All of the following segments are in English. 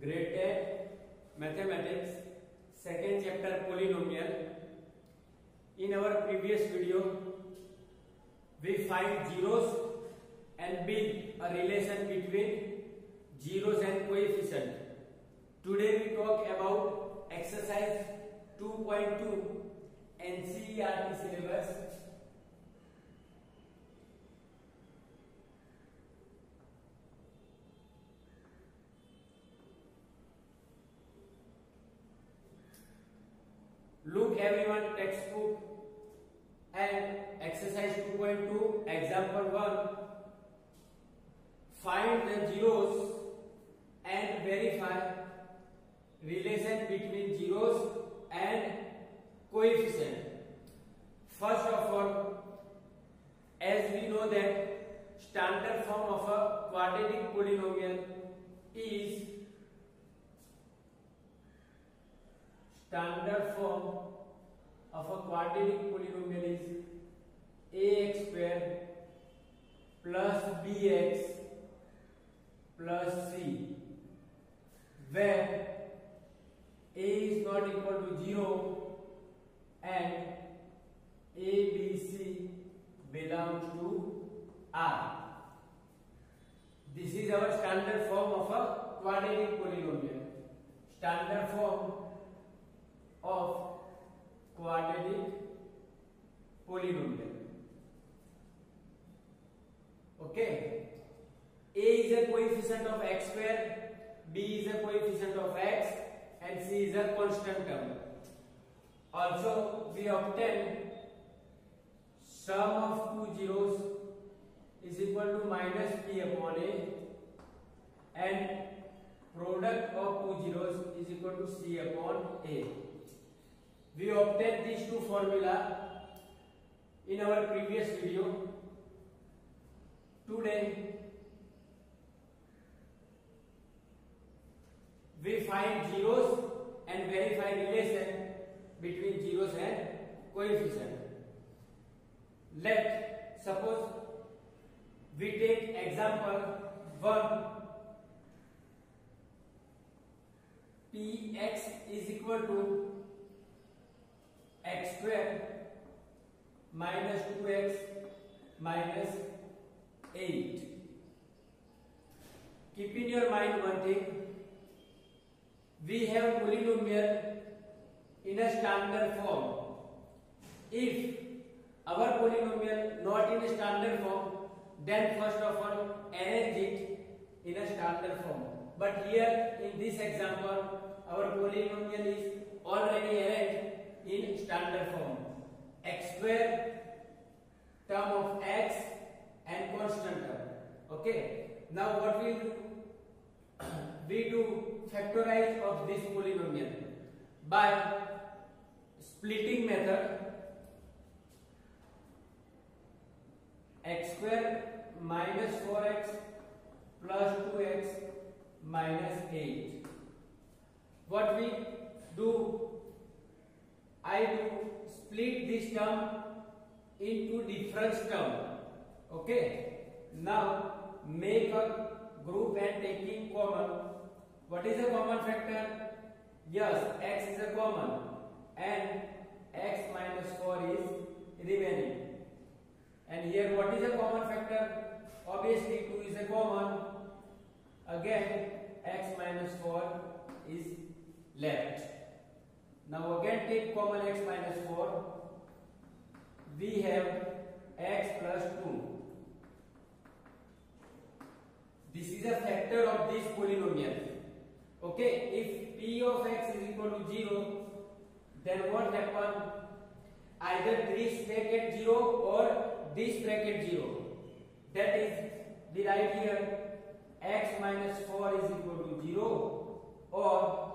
Grade 10 Mathematics, second chapter Polynomial. In our previous video, we find zeros and build a relation between zeros and coefficient. Today we talk about exercise 2.2 NCERT syllabus. Look everyone textbook and exercise 2.2 example 1. Find the zeros and verify relation between zeros and coefficient. First of all, as we know that standard form of a quadratic polynomial is ax square plus bx plus c, where a is not equal to 0 and a, b, c belongs to R. This is our standard form of a quadratic polynomial. Standard form of quadratic polynomial. Okay. A is a coefficient of x square, b is a coefficient of x, and c is a constant term. Also, we obtain sum of two zeros is equal to minus p upon a, and product of two zeros is equal to c upon a. We obtained these two formula in our previous video. Today we find zeros and verify relation between zeros and coefficient. Suppose we take example 1. Px is equal to x square minus 2x minus 8. Keep in your mind one thing. We have polynomial in a standard form. If our polynomial not in a standard form, then first of all arrange it in a standard form. But here in this example, our polynomial is already arranged in standard form. X square, term of x, and constant term. Okay. Now what we do? We do factorize of this polynomial by splitting method. X square minus 4x plus 2x minus 8. What we do? I do split this term into different term. Okay. Now make a group and taking common. What is a common factor? Yes, x is a common and x minus 4 is remaining. And here what is a common factor? Obviously 2 is a common. Again x minus 4 is left. Now again take common x minus 4. We have x plus 2. This is a factor of this polynomial. Okay, if p of x is equal to 0, then what happen? Either this bracket 0 or this bracket 0. That is, we write here x minus 4 is equal to 0 or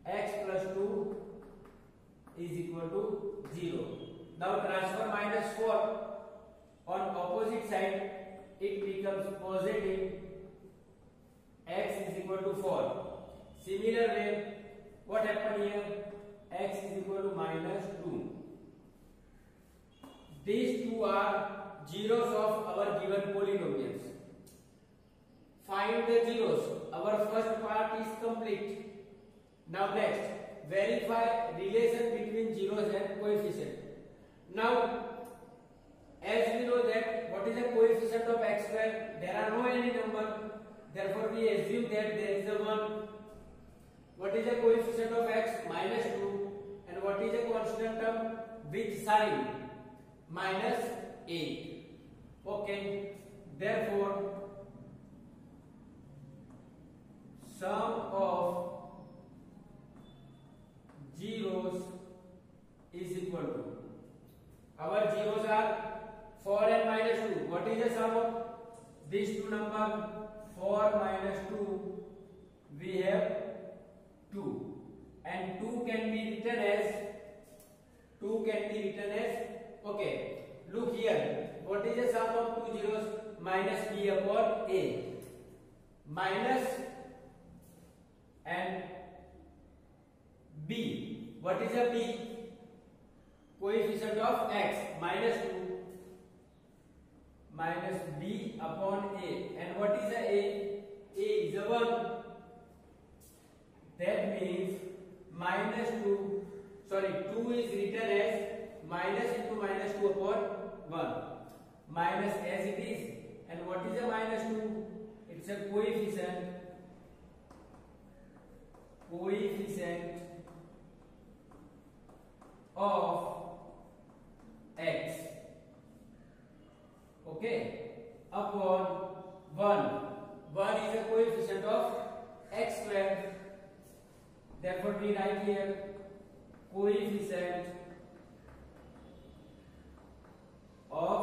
x plus 2 is equal to 0. Now transfer minus 4 on opposite side, it becomes positive. X is equal to 4. Similar way, what happened here? X is equal to minus 2. These two are zeros of our given polynomials. find the zeros. Our first part is complete. Now next, verify relation between zeros and coefficient. Now, as we know that what is the coefficient of x square? There are no any number. Therefore, we assume that there is a 1. What is the coefficient of x? -2. And what is the constant term? Which sign? -8. Okay. Therefore, sum of zeros is equal to, our zeros are 4 and -2. What is the sum of these two numbers? 4 minus 2, we have 2, and 2 can be written as okay, look here, what is the sum of two zeros? Minus b upon a, minus and b. What is a b? Coefficient of x, -2 minus b upon a. And what is a? A is a 1. That means -2 is written as minus into -2 upon 1, minus as it is. And what is a -2? It's a coefficient of x, okay, upon 1. 1 is a coefficient of x square. Therefore, we write here coefficient of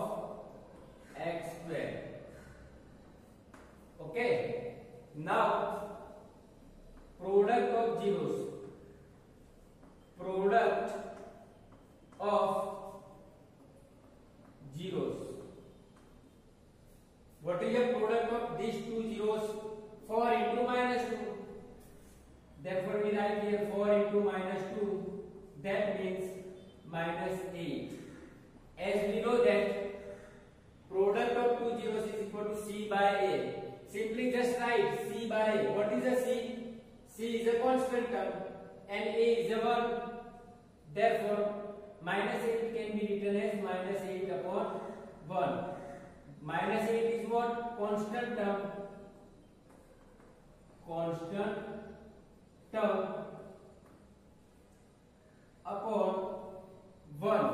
x square. Okay. Now, product of zeros. Product of zeros. What is the product of these two zeros? 4 into -2. Therefore, we write here 4 into -2. That means -8. As we know that product of two zeros is equal to c by a. Simply just write c by a. What is a c? C is a constant term and a is a 1. Therefore, -8 can be written as -8 upon 1. -8 is what? Constant term. Constant term upon 1.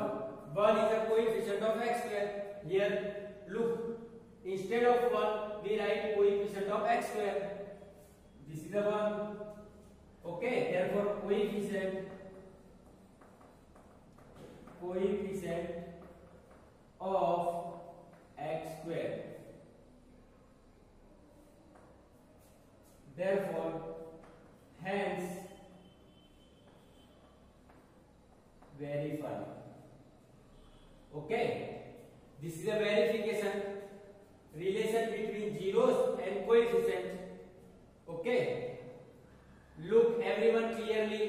1 is a coefficient of x square. Here, look, instead of 1, we write coefficient of x square. This is a 1. Okay, therefore coefficient of x square. Therefore, hence verify. Okay, this is a verification relation between zeros and coefficient. Okay, look everyone clearly.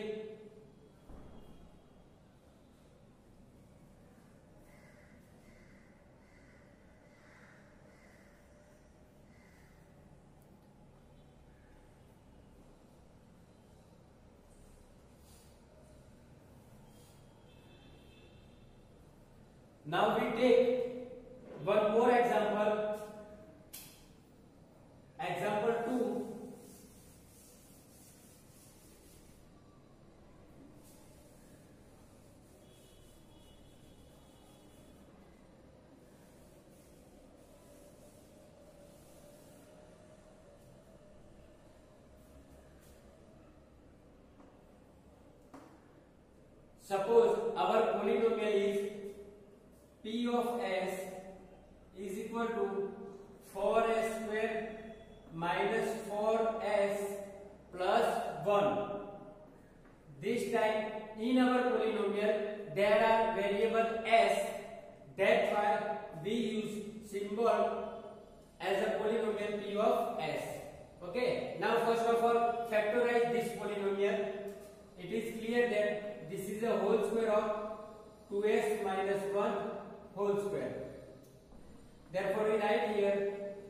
Now we take one more example. Example 2. Suppose our polynomial is p of s is equal to 4s square minus 4s plus 1. This time in our polynomial there are variable s. That's why we use symbol as a polynomial p of s. Okay. Now first of all factorize this polynomial. It is clear that this is a whole square of 2s minus 1 whole square. Therefore, we write here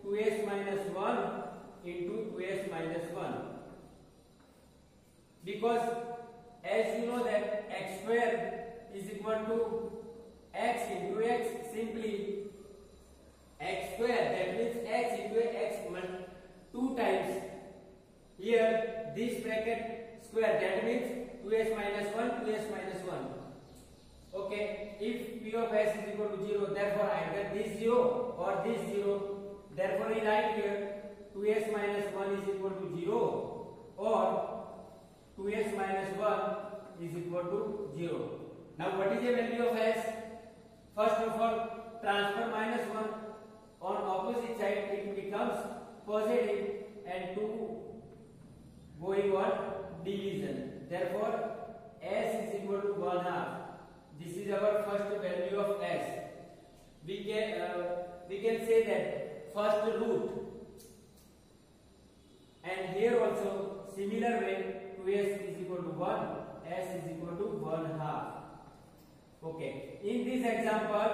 2s minus 1 into 2s minus 1, because as you know that x square is equal to x into x, simply x square, that means x into x 2 times here this bracket square, that means 2s minus 1, 2s minus 1. Okay, if p of s is equal to 0, therefore either this 0 or this 0, therefore we write here 2s minus 1 is equal to 0 or 2s minus 1 is equal to 0. Now what is the value of s? First of all, transfer minus 1 on opposite side, it becomes positive, and 2 going on division. Therefore s is equal to 1/2. This is our first value of s. We can say that first root, and here also similar way 2s is equal to 1, s is equal to 1/2. Okay, in this example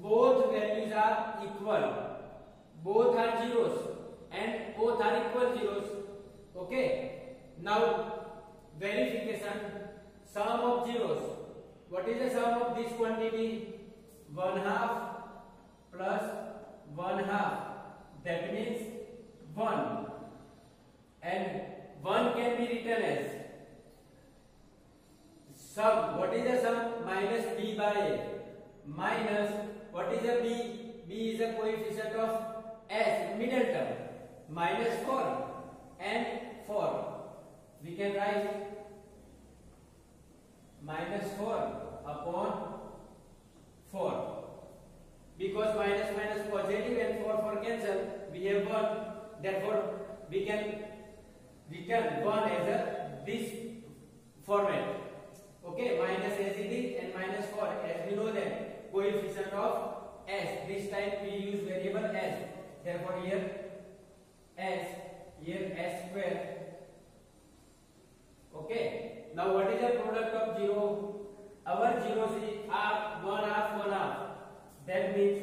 both values are equal, both are zeros and both are equal zeros. Okay, now verification, sum of zeros. What is the sum of this quantity? 1/2 plus 1/2, that means 1, and 1 can be written as sum. What is the sum? Minus b by a, minus what is the b? B is the coefficient of s, middle term, minus 4 and 4. We can write minus 4 upon 4, because minus minus positive and 4 cancel, we have 1, therefore we can written 1 as this format. Okay, minus as it is and minus 4, as we know that coefficient of s, this time we use variable s, therefore here s, here s square. Okay, now what is the product of 0? Our zeros are 1/2, 1/2, that means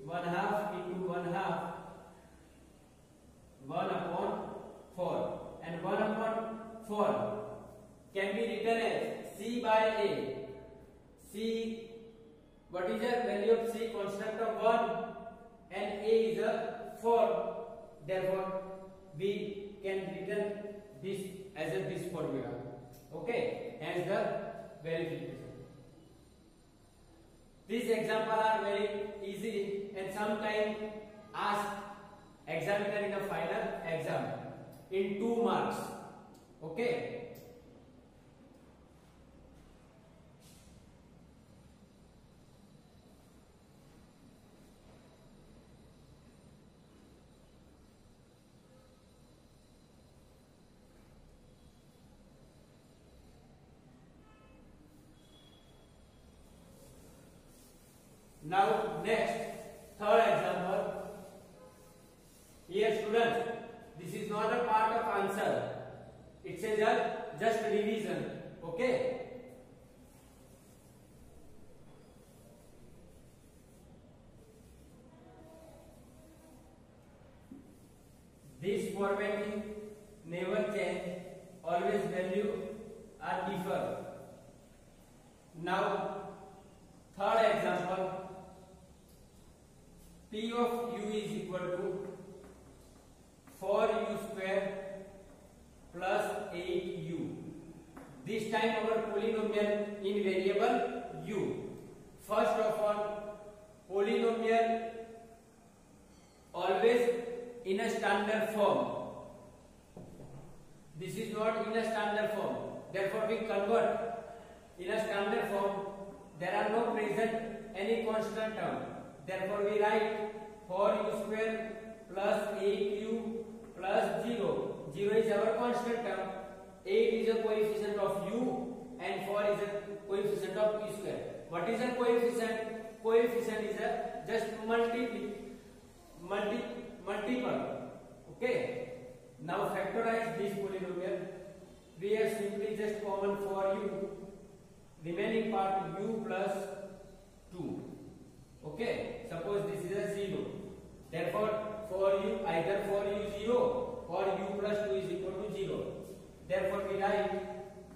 1/2 into 1/2, 1 upon 4, and 1 upon 4 can be written as c by a. C, what is the value of c? Constant of 1, and a is a 4, therefore we can written this as this formula. Okay, as the verification. These examples are very easy and sometimes ask examiner in the final exam in 2 marks. Okay. Now next, third example. Here students, this is not a part of answer, it says just revision. Okay, this formatting never change, always value are differ. Now third example, p of u is equal to 4u square plus 8u. This time our polynomial in variable u. First of all, polynomial always in a standard form. This is not in a standard form, therefore we convert in a standard form. There are no present any constant term, therefore we write 4u square plus 8u plus 0. 0 is our constant term, 8 is a coefficient of u, and 4 is a coefficient of u square. What is a coefficient? Coefficient is a just multiple. Okay. Now factorize this polynomial. We have simply just common 4u, remaining part u plus 2. Okay, suppose this is a 0, therefore 4u, either 4u 0 or u plus 2 is equal to 0. Therefore we write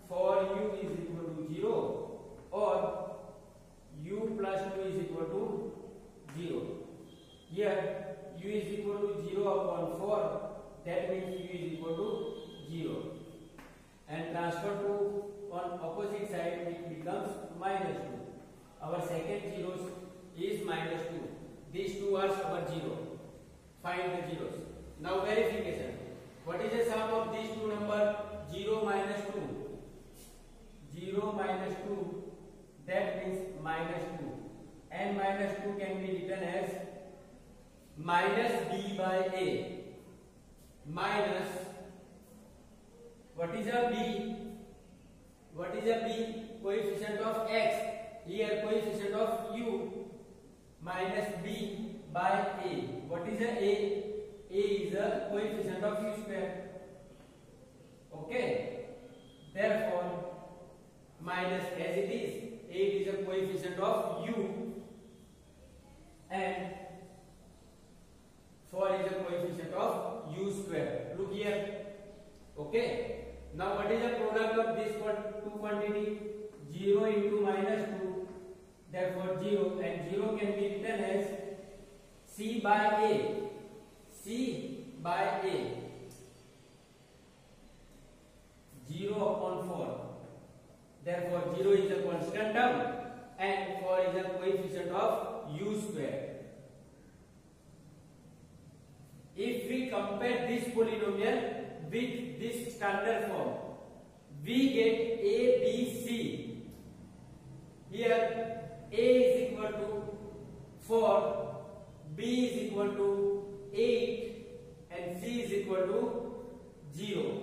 for u is equal to 0 or u plus 2 is equal to 0. Here u is equal to 0 upon 4, that means u is equal to 0. And transfer to on opposite side, it becomes minus 2. Our second zeros is minus 2. These two are our 0. Find the zeros. Now verification. What is the sum of these two numbers? 0 minus 2. 0 minus 2, that means minus 2. And minus 2 can be written as minus b by a minus, what is a b? What is a b? Coefficient of x. Here coefficient of u minus b by a. What is a a? A is a coefficient of u square. Okay. Therefore minus as it is, a is a coefficient of u and 4 is a coefficient of u square. Look here. Okay. Now what is the product of this two quantity? 0 into minus 2. Therefore 0, and 0 can be written as c by a. C by a. 0 upon 4. Therefore 0 is a constant term and 4 is a coefficient of u square. If we compare this polynomial with this standard form, we get a, b, c. Here a is equal to 4, b is equal to 8 and c is equal to 0.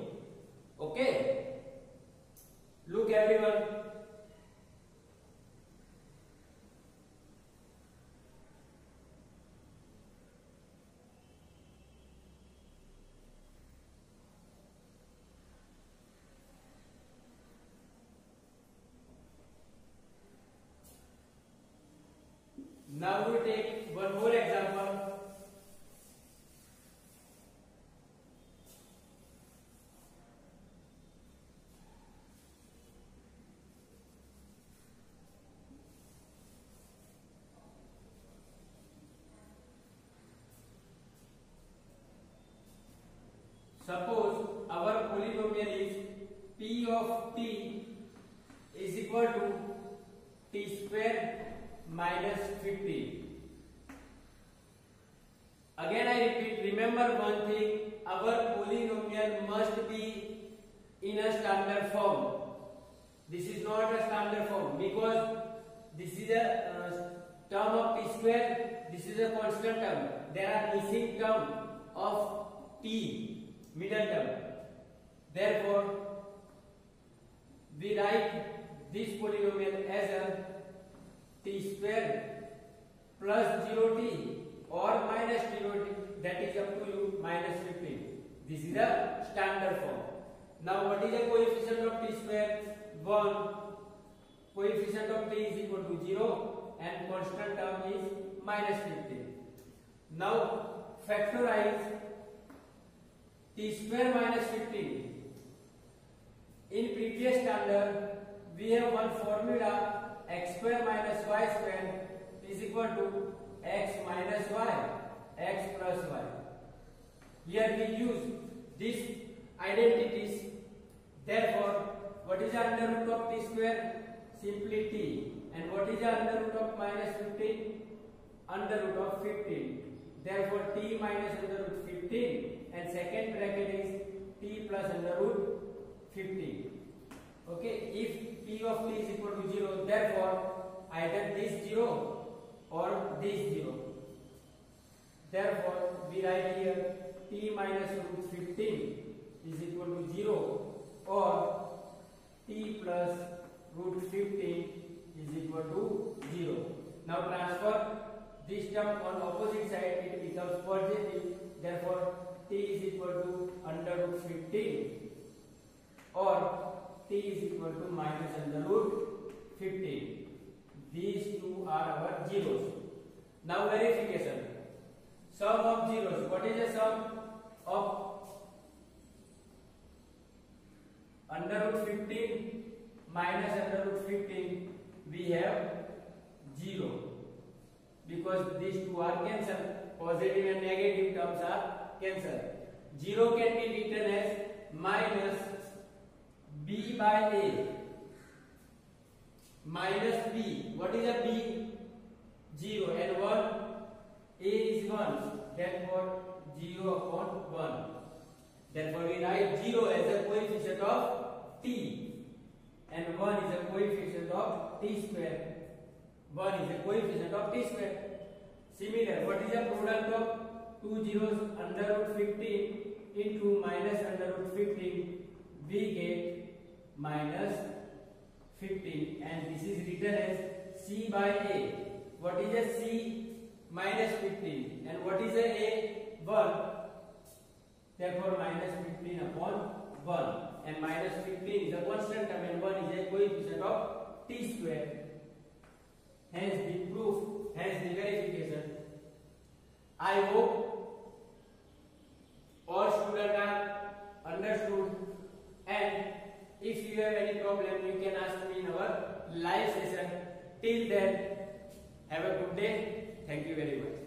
Okay. Look everyone. Now we take one more example. Suppose our polynomial is p of t is equal to t square minus 15. Again I repeat, remember one thing, our polynomial must be in a standard form. This is not a standard form because this is a term of t square, this is a constant term. There are missing term of t, middle term. Therefore, we write this polynomial as a t square plus 0t or minus 0t, that is up to you, minus 15. This is the standard form. Now what is the coefficient of t square? 1. Coefficient of t is equal to 0 and constant term is minus 15. Now factorize t square minus 15. In previous standard we have one formula, x square minus y square is equal to x minus y, x plus y. Here we use these identities. Therefore, what is the under root of t square? Simply t. And what is the under root of minus 15? Under root of 15. Therefore, t minus under root 15 and second bracket is t plus under root 15. Okay, if p of t is equal to 0, therefore either this 0 or this 0. Therefore, we write here t minus root 15 is equal to 0 or t plus root 15 is equal to 0. Now transfer this term on opposite side, it becomes positive. Therefore, t is equal to under root 15 or t is equal to minus under root 15. These two are our zeros. Now verification. Sum of zeros. What is the sum of under root 15 minus under root 15, we have 0, because these two are cancelled. Positive and negative terms are cancelled. 0 can be written as minus b by a minus b. What is a b? 0 and 1. A is 1. Therefore 0 upon 1. Therefore we write 0 as a coefficient of t and 1 is a coefficient of t square. 1 is a coefficient of t square. Similar, what is the product of two zeros? Under root 15 into minus under root 15, we get minus 15, and this is written as c by a. What is a c? Minus 15, and what is a 1. Therefore minus 15 upon 1, and minus 15 is a constant term and 1 is a coefficient of t square. Hence the proof, hence the verification. I hope all students are understood, and if you have any problem you can ask me in our live session. Till then, have a good day. Thank you very much.